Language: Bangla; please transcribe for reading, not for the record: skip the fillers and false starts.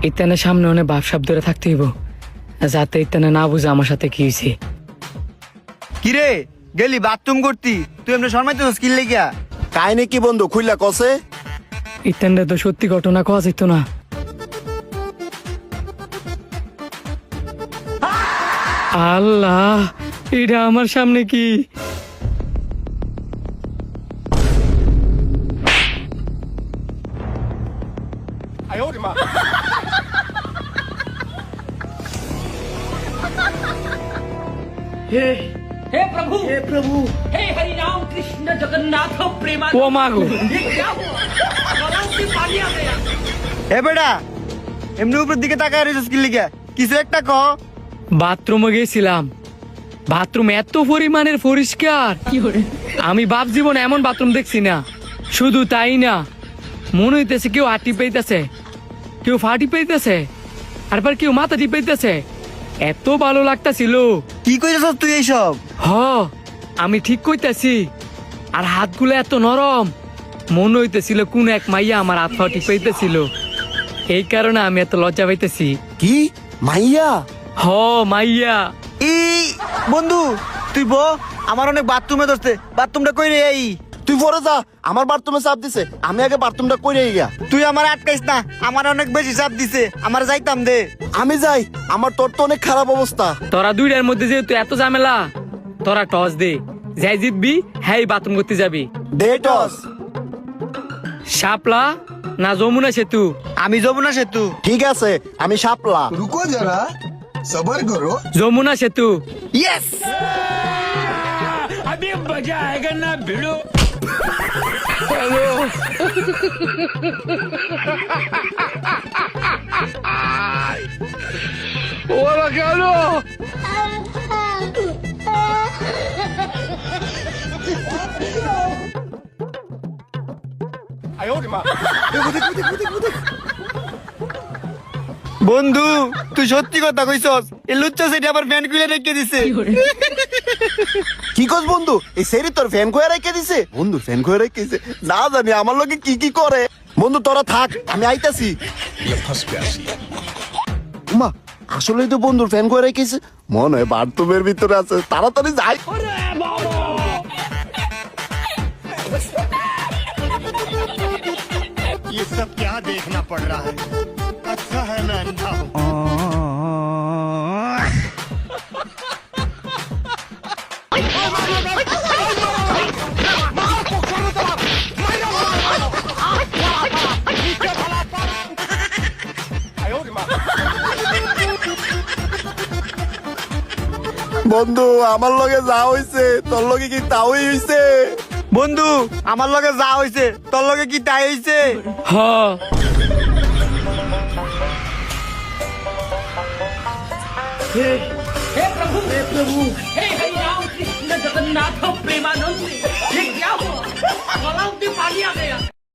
ইতানের সামনে অনেক ভাবসাব ধরে থাকতে হইব, যাতে ইতানে না বুঝে আমার সাথে কি হয়েছে। কিরে গেলি বাথরুম করতি, তুই এমনি শর্মাইতে স্কিল লেগিয়া? কাহিনী কি বন্ধু খুইলা কসে? ইতানটা তো সত্যি ঘটনা কওয়া যেত না। আল্লাহ, এটা আমার সামনে কি? हे प्रभु हे हरि राम कृष्ण जगन्नाथ प्रेमा ও মাগো, ये क्या हुआ गलाव से पानी आ गया এ বেটা এমনি উপর দিকে তাকায় রয়েছে স্কিল লেগিয়া, কিছু একটা ক। বাথরুমে গেছিলাম, বাথরুম এত পরিমাণের পরিষ্কার আমি বাপ জীবনে এমন বাথরুম দেখছি না। শুধু তাই না, মনে হইতেছে কেউ হাঁটি পাইতেছে, কেউ ফাটি পাইতেছে, আরবার কেউ মাথা টিপাইতেছে। এত ভালো লাগতাছিল। কি কইতেছস তুই এইসব? হ, আমি ঠিক কইতাছি। আর হাতগুলো এত নরম, মনে হইতেছিল কোন এক মাইয়া আমার হাত পা টিপাইতেছিল। এই কারণে আমি এত লজ্জা পাইতেছি। কি মাইয়া? হ, মাইয়া। এই বন্ধু তুই আমার অনেক বাথরুমে ধরছে, বাথরুমটা কই রে? এই তুই পরে যা, আমার বাথরুমে চাপ দিছে, আমি আগে বাথরুমটা কইরে গিয়া। তুই আমার আটকাইস না, আমার অনেক বেশি চাপ দিছে, আমার যাইতাম দে। আমি যাই, আমার তোর তো অনেক খারাপ অবস্থা। তোরা দুইটার মধ্যে যেহেতু এত ঝামেলা, তোরা টস দে, যাই জিতবি হ্যাঁ বাথরুম করতে যাবি। দে টস। শাপলা না যমুনা সেতু? আমি যমুনা সেতু। ঠিক আছে, আমি শাপলা। रुको जरा सबर करो। যমুনা সেতু। ইয়েস! अभी मजा आएगा ना भिड़ो ওরা কেন? বন্ধু তুই সত্যি কথা কইছস, এই লুচ্চা সেটা আবার ফ্যান খুলে রেখে দিছে। কি কস বন্ধু, এই সেরি তোর ফ্যান কয়ে রেখে দিছে? বন্ধু ফ্যান কয়ে রেখেছে, না জানি আমার লোকে কি কি করে। বন্ধু তোরা থাক, আমি আইতাছি। মা আসলেই তো বন্ধুর ফ্যান করে রেখেছে, মনে হয় বাথরুমের ভিতরে আছে, তাড়াতাড়ি যাই। ये सब क्या देखना पड़ रहा है? अच्छा है मैं अंधा हूँ। বন্ধু আমার লগে যা হইছে তোর লগে কি তাওই হইছে? বন্ধু আমার লগে যা হইছে তোর লগে কি তাই হইছে? হ, हे प्रभु हे हरि राम कृष्ण जगन्नाथ प्रेमानंद ये क्या हुआ गलाव से पानी आ गया